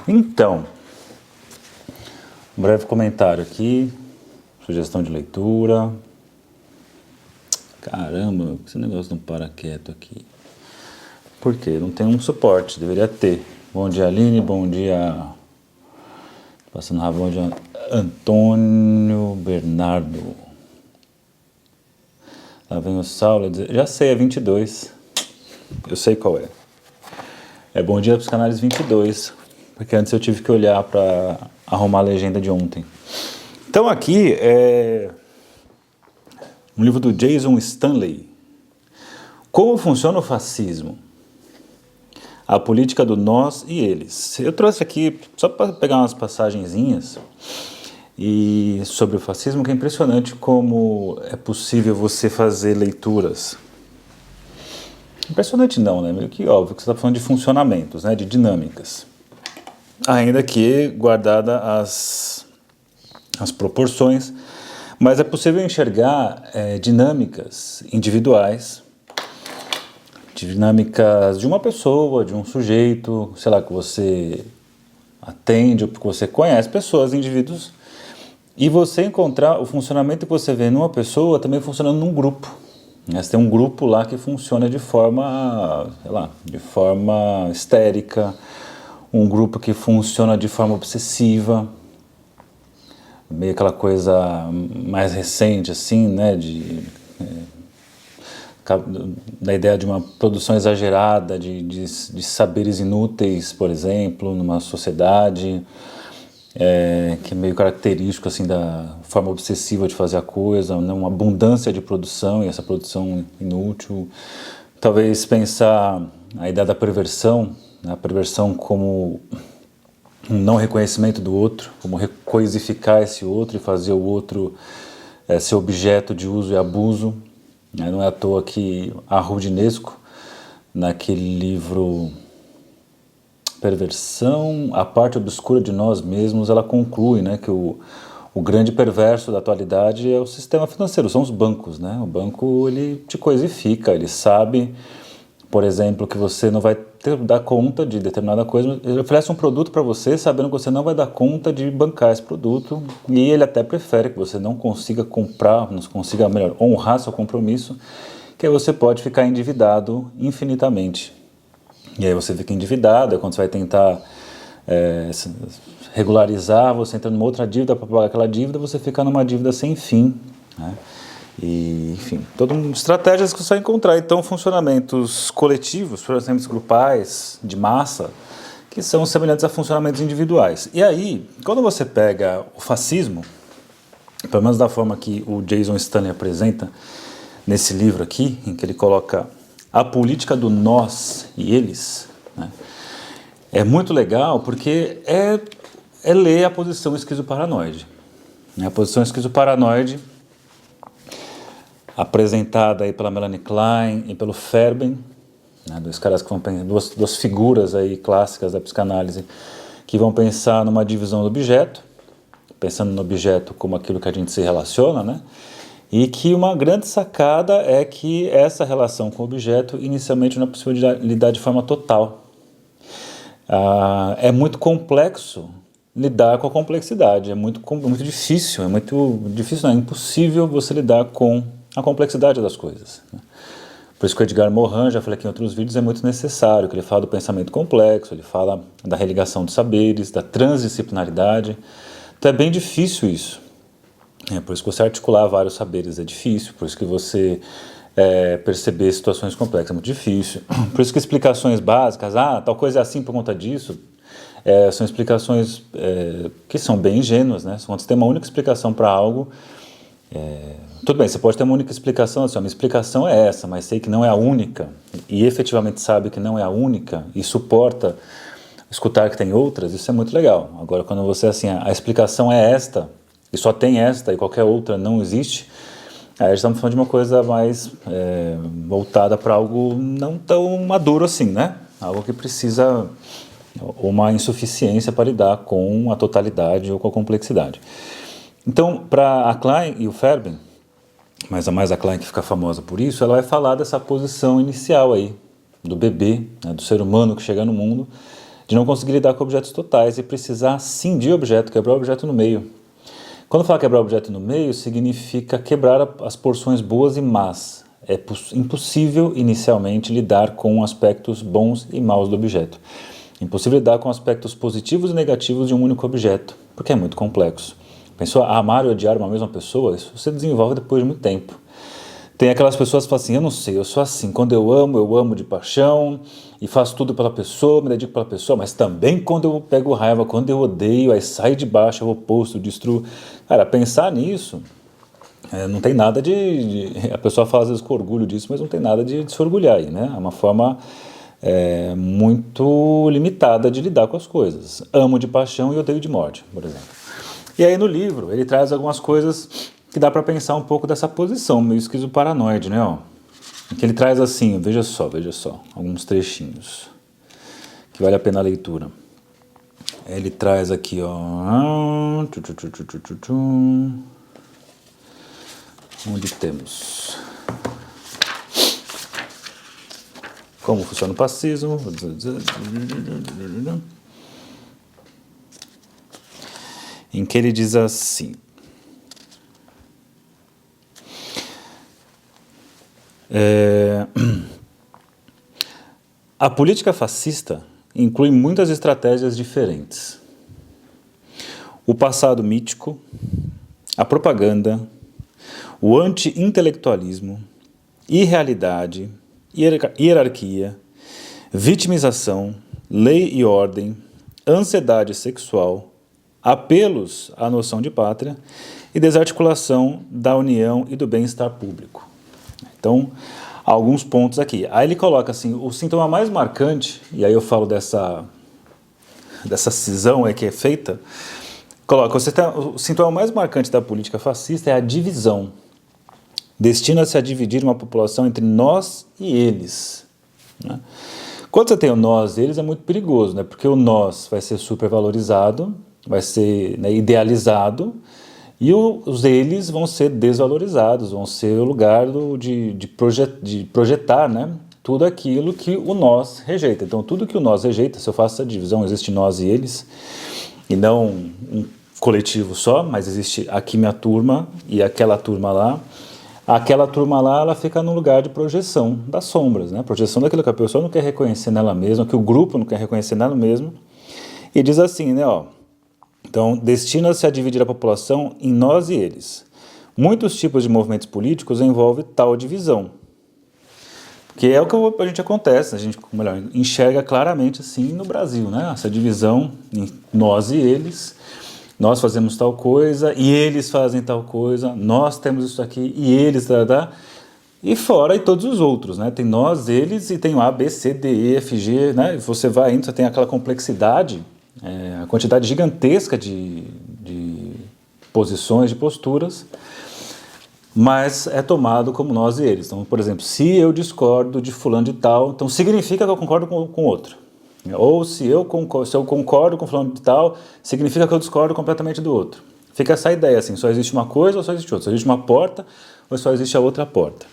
Então, um breve comentário aqui, sugestão de leitura. Caramba, esse negócio não para quieto aqui. Por quê? Não tem um suporte, deveria ter. Bom dia, Aline, bom dia... Passando rápido, bom dia, Antônio Bernardo. Lá vem o Saulo, já sei, é 22. Eu sei qual é. É Bom Dia Psicanálise 22, porque antes eu tive que olhar para arrumar a legenda de ontem. Então aqui é um livro do Jason Stanley. Como funciona o fascismo? A política do nós e eles. Eu trouxe aqui só para pegar umas passagenzinhas e sobre o fascismo, que é impressionante como é possível você fazer leituras. Impressionante não, né? Meio que óbvio que você está falando de funcionamentos, né? De dinâmicas. Ainda que guardada as proporções, mas é possível enxergar dinâmicas individuais, dinâmicas de uma pessoa, de um sujeito, sei lá, que você atende ou que você conhece pessoas, indivíduos, e você encontrar o funcionamento que você vê numa pessoa também funcionando num grupo. Você tem um grupo lá que funciona de forma, sei lá, de forma histérica, um grupo que funciona de forma obsessiva, meio aquela coisa mais recente, assim, né, da ideia de uma produção exagerada de saberes inúteis, por exemplo, numa sociedade, que é meio característico assim da forma obsessiva de fazer a coisa, né? Uma abundância de produção e essa produção inútil. Talvez pensar a ideia da perversão, né? A perversão como um não reconhecimento do outro, como recoisificar esse outro e fazer o outro ser objeto de uso e abuso. Não é à toa que a Roudinesco, naquele livro Perversão, a parte obscura de nós mesmos, ela conclui, né, que o grande perverso da atualidade é o sistema financeiro, são os bancos, né? O banco, ele te coisifica, ele sabe, por exemplo, que você não vai dar conta de determinada coisa, ele oferece um produto para você sabendo que você não vai dar conta de bancar esse produto, e ele até prefere que você não consiga comprar, não consiga, melhor, honrar seu compromisso, que aí você pode ficar endividado infinitamente. E aí você fica endividado, é quando você vai tentar regularizar, você entra numa outra dívida para pagar aquela dívida, você fica numa dívida sem fim, né? E, enfim, todas estratégias que você vai encontrar. Então, funcionamentos coletivos, funcionamentos grupais, de massa, que são semelhantes a funcionamentos individuais. E aí, quando você pega o fascismo, pelo menos da forma que o Jason Stanley apresenta nesse livro aqui, em que ele coloca a política do nós e eles, né? É muito legal porque é ler a posição esquizoparanoide. A posição esquizoparanoide, apresentada aí pela Melanie Klein e pelo Ferben, né, dois caras que vão pensar, duas figuras aí clássicas da psicanálise, que vão pensar numa divisão do objeto, pensando no objeto como aquilo que a gente se relaciona, né? E que uma grande sacada é que essa relação com o objeto inicialmente não é possível de lidar de forma total. É muito complexo lidar com a complexidade, é muito difícil, não, é impossível você lidar com a complexidade das coisas. Por isso que o Edgar Morin, já falei aqui em outros vídeos, é muito necessário, que ele fala do pensamento complexo, ele fala da religação dos saberes, da transdisciplinaridade. Então é bem difícil isso. Por isso que você articular vários saberes é difícil, por isso que você perceber situações complexas é muito difícil. Por isso que explicações básicas, tal coisa é assim por conta disso, são explicações que são bem ingênuas, né? Quando você tem uma única explicação para algo, tudo bem, você pode ter uma única explicação, assim, a minha explicação é essa, mas sei que não é a única, e efetivamente sabe que não é a única, e suporta escutar que tem outras, isso é muito legal. Agora, quando você, assim, a explicação é esta, e só tem esta, e qualquer outra não existe, aí estamos falando de uma coisa mais voltada para algo não tão maduro assim, né? Algo que precisa uma insuficiência para lidar com a totalidade ou com a complexidade. Então, para a Klein e o Ferben, mas a mais a Klein que fica famosa por isso, ela vai falar dessa posição inicial aí, do bebê, né, do ser humano que chega no mundo, de não conseguir lidar com objetos totais e precisar cindir o objeto, quebrar o objeto no meio. Quando fala quebrar o objeto no meio, significa quebrar as porções boas e más. É impossível, inicialmente, lidar com aspectos bons e maus do objeto. Impossível lidar com aspectos positivos e negativos de um único objeto, porque é muito complexo. Pensou, amar e odiar uma mesma pessoa? Isso você desenvolve depois de muito tempo. Tem aquelas pessoas que falam assim, eu não sei, eu sou assim, quando eu amo de paixão, e faço tudo pela pessoa, me dedico pela pessoa, mas também quando eu pego raiva, quando eu odeio, aí sai de baixo, é o oposto, destruo. Cara, pensar nisso, não tem nada a pessoa fala às vezes com orgulho disso, mas não tem nada de se orgulhar aí, né? É uma forma muito limitada de lidar com as coisas. Amo de paixão e odeio de morte, por exemplo. E aí no livro, ele traz algumas coisas que dá para pensar um pouco dessa posição, meio esquizoparanoide, né? Ó, que ele traz assim, veja só, alguns trechinhos, que vale a pena a leitura. Ele traz aqui, ó... Onde temos? Como funciona o fascismo? Em que ele diz assim... A política fascista inclui muitas estratégias diferentes. O passado mítico, a propaganda, o anti-intelectualismo, irrealidade, hierarquia, vitimização, lei e ordem, ansiedade sexual, apelos à noção de pátria e desarticulação da união e do bem-estar público. Então, alguns pontos aqui. Aí ele coloca assim, o sintoma mais marcante, e aí eu falo dessa cisão aí que é feita, coloca, o sintoma mais marcante da política fascista é a divisão. Destina-se a dividir uma população entre nós e eles. Né? Quando você tem o nós e eles é muito perigoso, né? Porque o nós vai ser supervalorizado, vai ser, né, idealizado, e os eles vão ser desvalorizados, vão ser o lugar de projetar, né, tudo aquilo que o nós rejeita. Então, tudo que o nós rejeita, se eu faço essa divisão, existe nós e eles, e não um coletivo só, mas existe aqui minha turma e aquela turma lá. Aquela turma lá, ela fica no lugar de projeção das sombras, né? Projeção daquilo que a pessoa não quer reconhecer nela mesma, que o grupo não quer reconhecer nela mesma. E diz assim, né, ó, então, destina-se a dividir a população em nós e eles. Muitos tipos de movimentos políticos envolvem tal divisão. Que é o que a gente acontece, a gente enxerga claramente assim no Brasil, né? Essa divisão em nós e eles. Nós fazemos tal coisa e eles fazem tal coisa. Nós temos isso aqui e eles... E fora e todos os outros, né? Tem nós, eles e tem o A, B, C, D, E, F, G, né? Você vai indo, você tem aquela complexidade... a quantidade gigantesca de posições, de posturas, mas é tomado como nós e eles. Então, por exemplo, se eu discordo de fulano de tal, então significa que eu concordo com outro. Ou se eu concordo com fulano de tal, significa que eu discordo completamente do outro. Fica essa ideia assim, só existe uma coisa ou só existe outra? Só existe uma porta ou só existe a outra porta?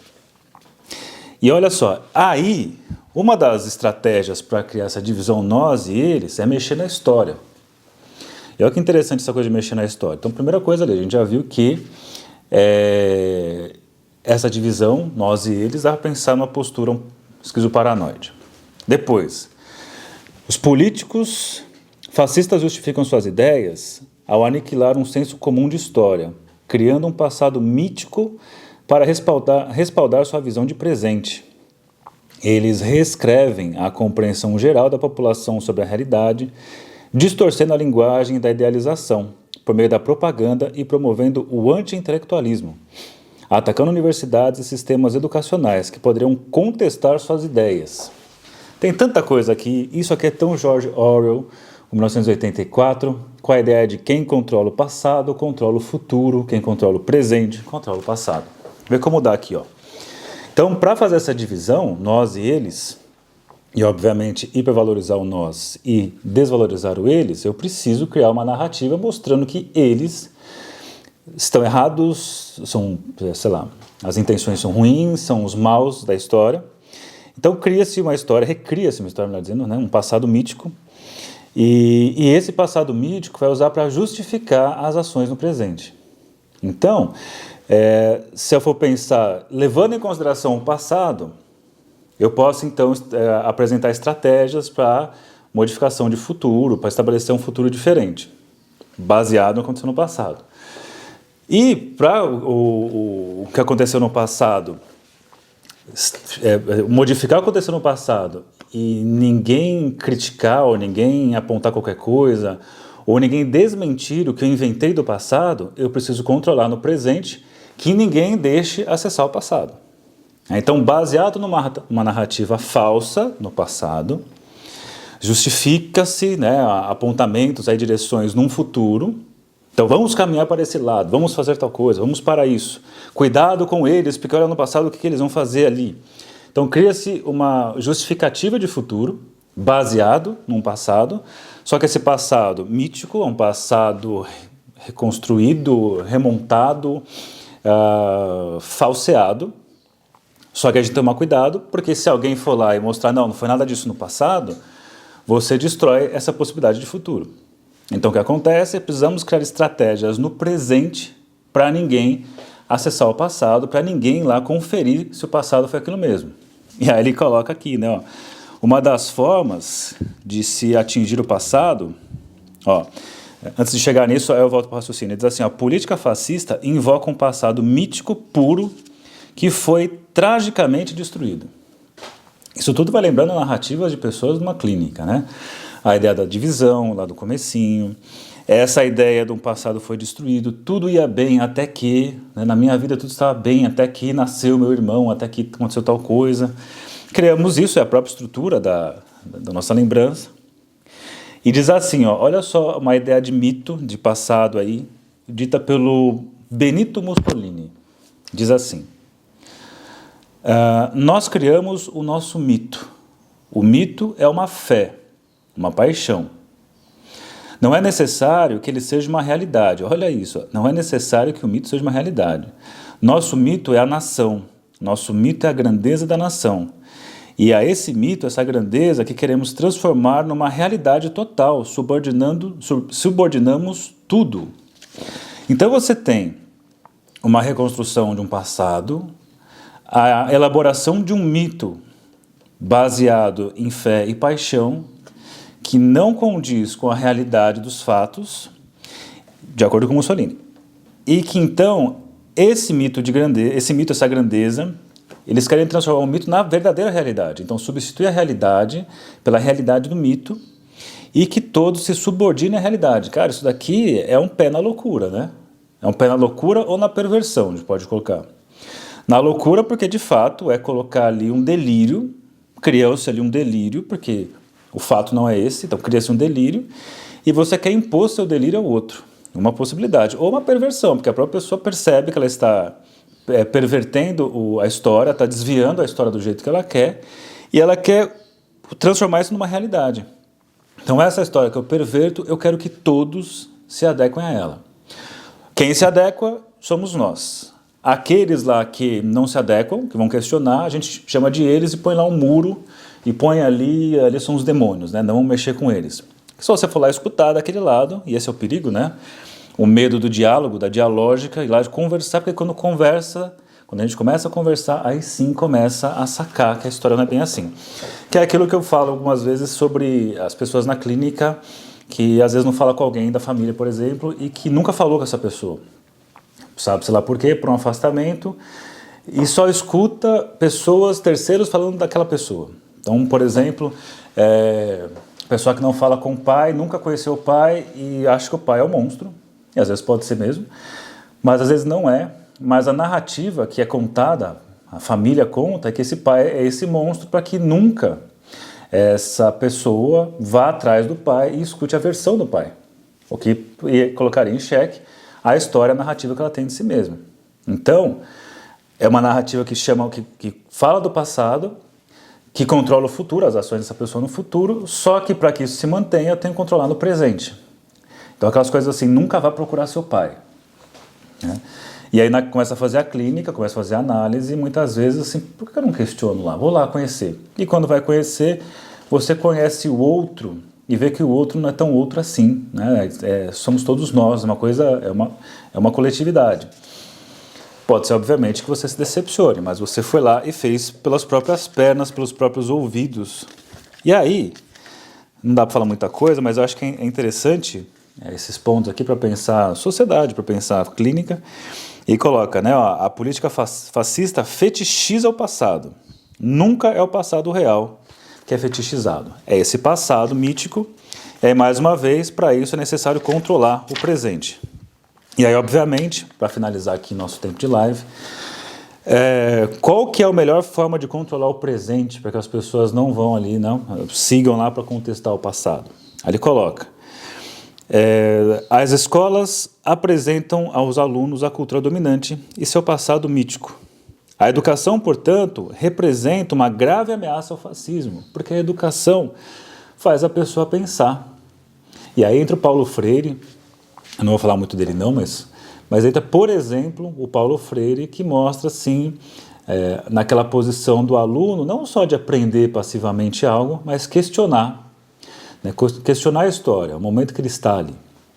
E olha só, aí... Uma das estratégias para criar essa divisão nós e eles é mexer na história. E olha que interessante essa coisa de mexer na história. Então, primeira coisa ali, a gente já viu que essa divisão, nós e eles, dá para pensar numa postura esquizoparanoide. Depois, os políticos fascistas justificam suas ideias ao aniquilar um senso comum de história, criando um passado mítico para respaldar sua visão de presente. Eles reescrevem a compreensão geral da população sobre a realidade, distorcendo a linguagem da idealização, por meio da propaganda e promovendo o anti-intelectualismo, atacando universidades e sistemas educacionais que poderiam contestar suas ideias. Tem tanta coisa aqui, isso aqui é tão George Orwell, 1984, com a ideia de quem controla o passado, controla o futuro, quem controla o presente, controla o passado. Vê como dá aqui, ó. Então, para fazer essa divisão, nós e eles, e obviamente hipervalorizar o nós e desvalorizar o eles, eu preciso criar uma narrativa mostrando que eles estão errados, são, sei lá, as intenções são ruins, são os maus da história. Então, recria-se uma história, melhor dizendo, né, um passado mítico, E esse passado mítico vai usar para justificar as ações no presente. Então, se eu for pensar, levando em consideração o passado, eu posso então apresentar estratégias para modificação de futuro, para estabelecer um futuro diferente, baseado no que aconteceu no passado. E para o que aconteceu no passado, modificar o que aconteceu no passado e ninguém criticar ou ninguém apontar qualquer coisa ou ninguém desmentir o que eu inventei do passado, eu preciso controlar no presente que ninguém deixe acessar o passado. Então, baseado numa narrativa falsa no passado, justifica-se, né, apontamentos, direções num futuro. Então vamos caminhar para esse lado, vamos fazer tal coisa, vamos para isso. Cuidado com eles, porque olha no passado o que eles vão fazer ali. Então cria-se uma justificativa de futuro, baseado num passado, só que esse passado mítico é um passado reconstruído, remontado, falseado. Só que a gente tem que tomar cuidado, porque se alguém for lá e mostrar, não foi nada disso no passado, você destrói essa possibilidade de futuro. Então o que acontece é que precisamos criar estratégias no presente para ninguém acessar o passado, para ninguém lá conferir se o passado foi aquilo mesmo. E aí ele coloca aqui, né, uma das formas de se atingir o passado, antes de chegar nisso, eu volto para o raciocínio, ele diz assim, a política fascista invoca um passado mítico puro que foi tragicamente destruído. Isso tudo vai lembrando narrativas de pessoas numa clínica, né? A ideia da divisão, lá do comecinho, essa ideia de um passado foi destruído, tudo ia bem até que, né, na minha vida tudo estava bem, até que nasceu meu irmão, até que aconteceu tal coisa. Criamos isso, é a própria estrutura da nossa lembrança. E diz assim, olha só uma ideia de mito, de passado aí, dita pelo Benito Mussolini. Diz assim, nós criamos o nosso mito. O mito é uma fé, uma paixão. Não é necessário que ele seja uma realidade. Olha isso, não é necessário que o mito seja uma realidade. Nosso mito é a nação. Nosso mito é a grandeza da nação. E a esse mito, essa grandeza, que queremos transformar numa realidade total, subordinamos tudo. Então você tem uma reconstrução de um passado, a elaboração de um mito baseado em fé e paixão, que não condiz com a realidade dos fatos, de acordo com Mussolini. E que então, esse mito, essa grandeza, eles querem transformar o mito na verdadeira realidade. Então, substituir a realidade pela realidade do mito e que todos se subordinem à realidade. Cara, isso daqui é um pé na loucura, né? É um pé na loucura ou na perversão, a gente pode colocar. Na loucura porque, de fato, é colocar ali um delírio, criou-se ali um delírio, porque o fato não é esse, então cria-se um delírio, e você quer impor seu delírio ao outro. Uma possibilidade. Ou uma perversão, porque a própria pessoa percebe que ela está pervertendo a história, está desviando a história do jeito que ela quer, e ela quer transformar isso numa realidade. Então essa história que eu perverto, eu quero que todos se adequem a ela. Quem se adequa somos nós. Aqueles lá que não se adequam, que vão questionar, a gente chama de eles e põe lá um muro e põe ali são os demônios, né? Não vamos mexer com eles. Se você for lá escutar daquele lado, e esse é o perigo, né? O medo do diálogo, da dialógica, e lá de conversar, porque quando a gente começa a conversar, aí sim começa a sacar que a história não é bem assim. Que é aquilo que eu falo algumas vezes sobre as pessoas na clínica, que às vezes não fala com alguém da família, por exemplo, e que nunca falou com essa pessoa. Sabe-se lá por quê? Por um afastamento, e só escuta pessoas, terceiros, falando daquela pessoa. Então, por exemplo, pessoa que não fala com o pai, nunca conheceu o pai e acha que o pai é um monstro, e às vezes pode ser mesmo, mas às vezes não é. Mas a narrativa que é contada, a família conta, é que esse pai é esse monstro para que nunca essa pessoa vá atrás do pai e escute a versão do pai, o que colocaria em xeque a história, a narrativa que ela tem de si mesma. Então, é uma narrativa que fala do passado, que controla o futuro, as ações dessa pessoa no futuro, só que para que isso se mantenha, eu tenho que controlar no presente. Então, aquelas coisas assim, nunca vá procurar seu pai, né? E aí começa a fazer a clínica, começa a fazer a análise, e muitas vezes assim, por que eu não questiono lá? Vou lá conhecer. E quando vai conhecer, você conhece o outro e ver que o outro não é tão outro assim, né? Somos todos nós, é uma coletividade. Pode ser, obviamente, que você se decepcione, mas você foi lá e fez pelas próprias pernas, pelos próprios ouvidos. E aí, não dá para falar muita coisa, mas eu acho que é interessante esses pontos aqui para pensar sociedade, para pensar clínica, e coloca, né, ó, a política fascista fetichiza o passado. Nunca é o passado real que é fetichizado. É esse passado mítico, e mais uma vez, para isso é necessário controlar o presente. E aí, obviamente, para finalizar aqui nosso tempo de live, qual que é a melhor forma de controlar o presente para que as pessoas não vão ali, não sigam lá para contestar o passado? Aí ele coloca, as escolas apresentam aos alunos a cultura dominante e seu passado mítico. A educação, portanto, representa uma grave ameaça ao fascismo, porque a educação faz a pessoa pensar. E aí entra o Paulo Freire, eu não vou falar muito dele não, mas entra, por exemplo, o Paulo Freire, que mostra, sim, naquela posição do aluno, não só de aprender passivamente algo, mas questionar. Né? Questionar a história, o momento que ele está ali.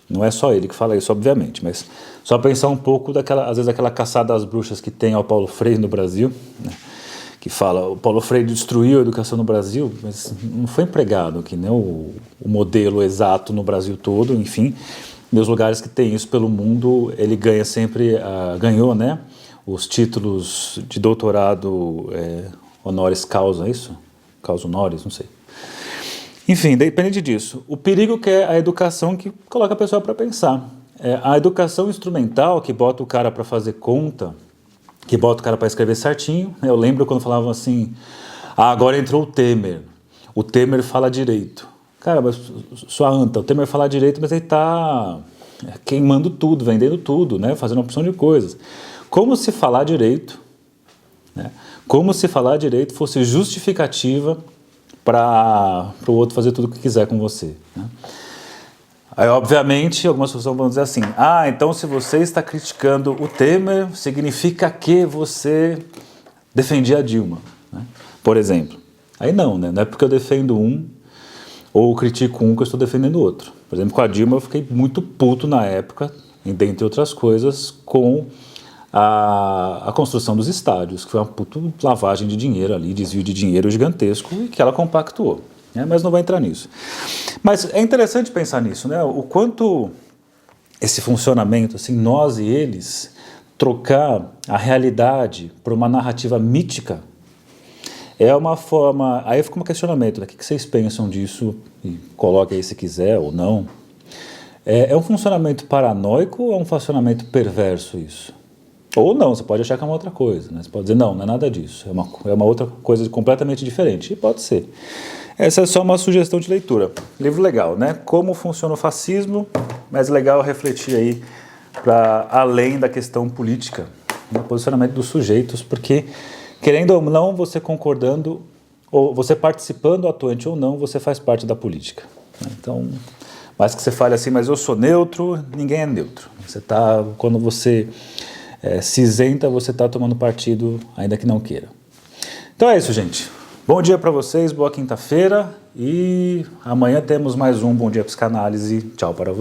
Não é só ele que fala isso, obviamente, mas só pensar um pouco, às vezes, aquela caçada às bruxas que tem ao Paulo Freire no Brasil, né? Que fala, o Paulo Freire destruiu a educação no Brasil, mas não foi empregado aqui, né? O modelo exato no Brasil todo, enfim. Nos lugares que tem isso pelo mundo, ele ganha sempre, ganhou, né, os títulos de doutorado honoris causa, é isso? Causa honoris, não sei. Enfim, depende disso. O perigo que é a educação que coloca a pessoa para pensar. A educação instrumental que bota o cara para fazer conta, que bota o cara para escrever certinho. Eu lembro quando falavam assim, agora entrou o Temer fala direito. Cara, mas sua anta, o Temer fala direito, mas ele está queimando tudo, vendendo tudo, né? Fazendo uma opção de coisas. Como se falar direito, né? Como se falar direito fosse justificativa para o outro fazer tudo o que quiser com você, né? Aí, obviamente, algumas pessoas vão dizer assim, então se você está criticando o Temer, significa que você defendia a Dilma, né? Por exemplo. Aí não, né? Não é porque eu defendo um ou critico um que eu estou defendendo o outro. Por exemplo, com a Dilma eu fiquei muito puto na época, dentre outras coisas, com a construção dos estádios, que foi uma puta lavagem de dinheiro ali, desvio de dinheiro gigantesco, e que ela compactuou. Mas não vai entrar nisso. Mas é interessante pensar nisso, né? O quanto esse funcionamento, assim, nós e eles, trocar a realidade por uma narrativa mítica, é uma forma... Aí fica um questionamento, né? O que vocês pensam disso? E coloque aí se quiser ou não. É um funcionamento paranoico ou é um funcionamento perverso isso? Ou não, você pode achar que é uma outra coisa, né? Você pode dizer, não é nada disso, é uma outra coisa completamente diferente. E pode ser. Essa é só uma sugestão de leitura. Livro legal, né? Como funciona o fascismo, mas legal refletir aí para além da questão política, no posicionamento dos sujeitos, porque, querendo ou não, você concordando, ou você participando, atuante ou não, você faz parte da política. Então, mais que você fale assim, mas eu sou neutro, ninguém é neutro. Quando você se isenta, você está tomando partido, ainda que não queira. Então é isso, gente. Bom dia para vocês, boa quinta-feira e amanhã temos mais um Bom Dia Psicanálise. Tchau para vocês.